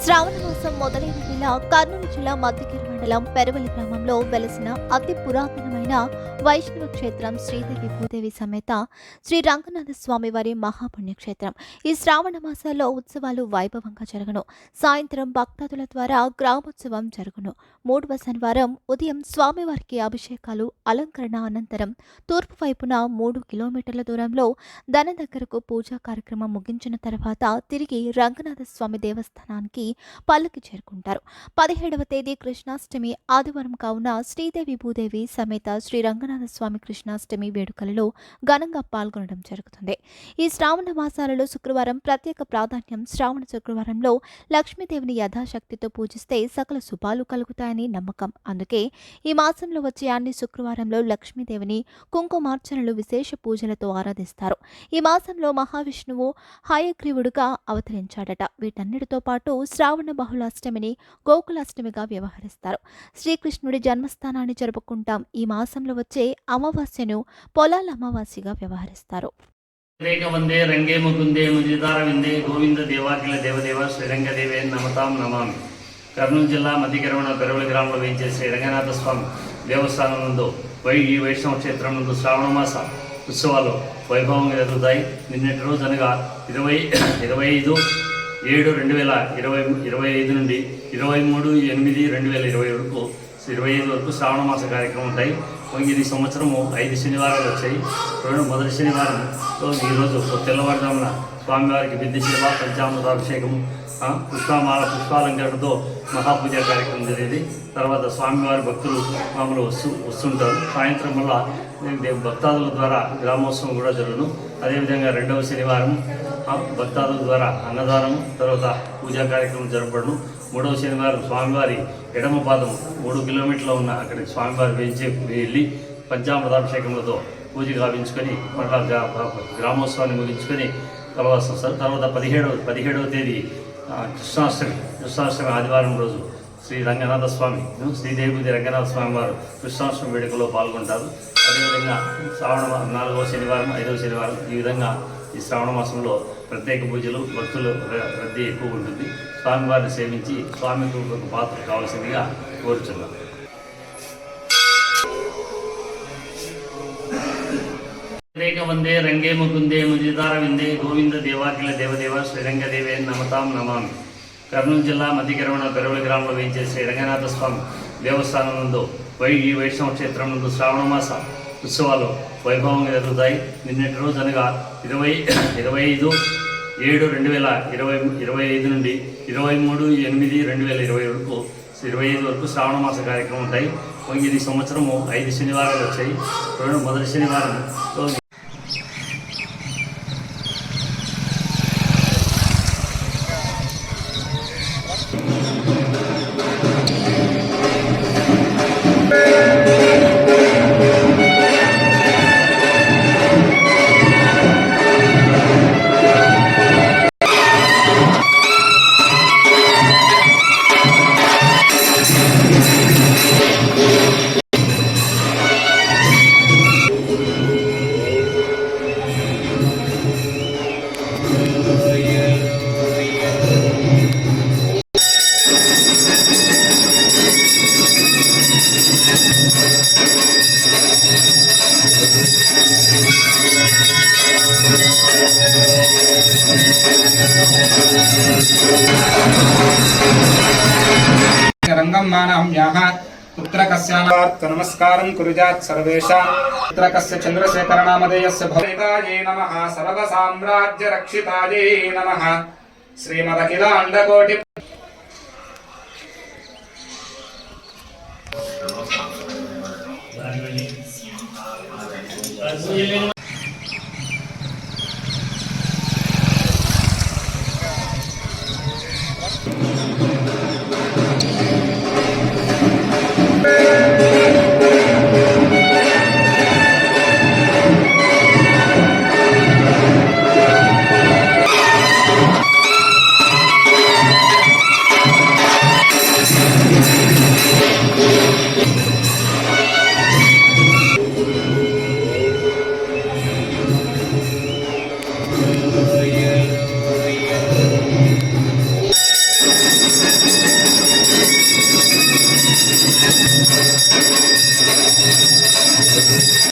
శ్రావణ మాసం మొదలైన వేళ కర్నూలు జిల్లా మధ్యగిరి మండలం పెరవలి గ్రామంలో వెలసిన అతి పురాతనమైన వైష్ణవ క్షేత్రం శ్రీదేవి భూదేవి సమేత శ్రీ రంగనాథ స్వామి వారి మహాపుణ్యక్షేత్రం. ఈ శ్రావణ మాసాల్లో ఉత్సవాలు వైభవంగా జరుగును. సాయంత్రం భక్తాదుల ద్వారా గ్రామోత్సవం జరుగును. 3వ శనివారం ఉదయం స్వామివారికి అభిషేకాలు, అలంకరణ అనంతరం తూర్పు వైపున 3 కిలోమీటర్ల దూరంలో దన దగ్గరకు పూజా కార్యక్రమం ముగించిన తర్వాత తిరిగి రంగనాథ స్వామి దేవస్థానానికి పల్లకి చేరుకుంటారు. 17వ తేదీ కృష్ణాష్టమి ఆదివారం కావున శ్రీదేవి భూదేవి సమేత శ్రీ రంగనాథ స్వామి కృష్ణాష్టమి వేడుకలలో ఘనంగా పాల్గొనడం జరుగుతుంది. ఈ శ్రావణ మాసాలలో శుక్రవారం ప్రత్యేక ప్రాధాన్యం. శ్రావణ శుక్రవారంలో లక్ష్మీదేవిని యథాశక్తితో పూజిస్తే సకల శుభాలు కలుగుతాయని నమ్మకం. అందుకే ఈ మాసంలో వచ్చే అన్ని శుక్రవారంలో లక్ష్మీదేవిని కుంకుమార్చనలు, విశేష పూజలతో ఆరాధిస్తారు. ఈ మాసంలో మహావిష్ణువు హయగ్రీవుడుగా అవతరించాడట. వీటన్నిటితో పాటు శ్రావణ బహుళాష్టమిని గోకులాష్టమిగా వ్యవహరిస్తారు. శ్రీకృష్ణుడి జన్మస్థానాన్ని జరుపుకుంటాం. ఈ మాసంలో వచ్చే అమావాస్యను పొలాల అమావాస్యగా వ్యవహరిస్తారు. వందే రంగే ముకుందే ముజిదార విందే గోవింద దేవాకిల దేవదేవ శ్రీరంగదేవే నమతాం నమామి. కర్నూలు జిల్లా మధ్యగిరవణ పెరవలి గ్రామంలో వేయించే శ్రీ రంగనాథ స్వామి దేవస్థానం నందు ఈ వైష్ణవ క్షేత్రం నందు శ్రావణ మాస ఉత్సవాలు వైభవంగా జరుగుతాయి. నిన్నటి రోజు అనగా 25/7/2025 నుండి 23/8/2020 వరకు 25 వరకు శ్రావణ మాస కార్యక్రమం ఉంటాయి. ఈ సంవత్సరము 5 శనివారాలు వచ్చాయి. మొదటి శనివారంలో ఈరోజు తెల్లవారుజామున స్వామివారికి బిద్ది సేవ, పంచామృతాభిషేకము, పుష్పాలంకరణతో మహాపూజ కార్యక్రమం జరిగేది. తర్వాత స్వామివారి భక్తులు మామూలు వస్తుంటారు. సాయంత్రం వల్ల భక్తాదుల ద్వారా గ్రామోత్సవం కూడా జరుగును. అదేవిధంగా 2వ శనివారం భక్తాదుల ద్వారా అన్నదానం, తర్వాత పూజా కార్యక్రమం జరపడను. 3వ శనివారం స్వామివారి ఎడమ పాదం 3 కిలోమీటర్ల ఉన్న అక్కడికి స్వామివారి వెళ్ళి పంచామృతాభిషేకములతో పూజ గావించుకొని మళ్ళా గ్రామోత్సవాన్ని ముగించుకొని తర్వాత 17వ తేదీ కృష్ణాష్టమి ఆదివారం రోజు శ్రీ రంగనాథ స్వామి, శ్రీదేవి రంగనాథ స్వామి వారు కృష్ణాష్టమి వేడుకలో పాల్గొంటారు. అదేవిధంగా 4వ శనివారం, 5వ శనివారం ఈ విధంగా ఈ శ్రావణ మాసంలో ప్రత్యేక పూజలు, భక్తులు రద్దీ ఎక్కువ ఉంటుంది. స్వామివారిని సేవించి స్వామికి ఒక పాత్ర కావాల్సిందిగా కోరుచున్నాం. వందే రంగే ముకుందే ముజిదార విందే గోవింద దేవాకిల దేవదేవ శ్రీరంగదేవే నమతాం నమామి. కర్నూలు జిల్లా మధ్యగిరవణ పెరవలి గ్రామంలో వేయించే శ్రీ రంగనాథ స్వామి దేవస్థానం నందు ఈ వైష్ణవ క్షేత్రం నందు శ్రావణ మాస ఉత్సవాలు వైభవంగా జరుగుతాయి. నిన్నటి రోజు అనగా 25/7/2025 నుండి 23/8/2020 వరకు 25 వరకు శ్రావణ మాస కార్యక్రమం ఉంటాయి. ఈ సంవత్సరము 5 శనివారాలు వచ్చాయి. మొదటి శనివారంలో రంగం మానహమ్యాః పుత్రకస్యానార్త నమస్కారం కురుజాత్ సర్వేషాం పుత్రకస్య చంద్రశేఖర నామధేయస్య భవేదాయే నమః సర్వసామ్రాజ్య రక్షితాయే నమః శ్రీమదఖిలాండకోటి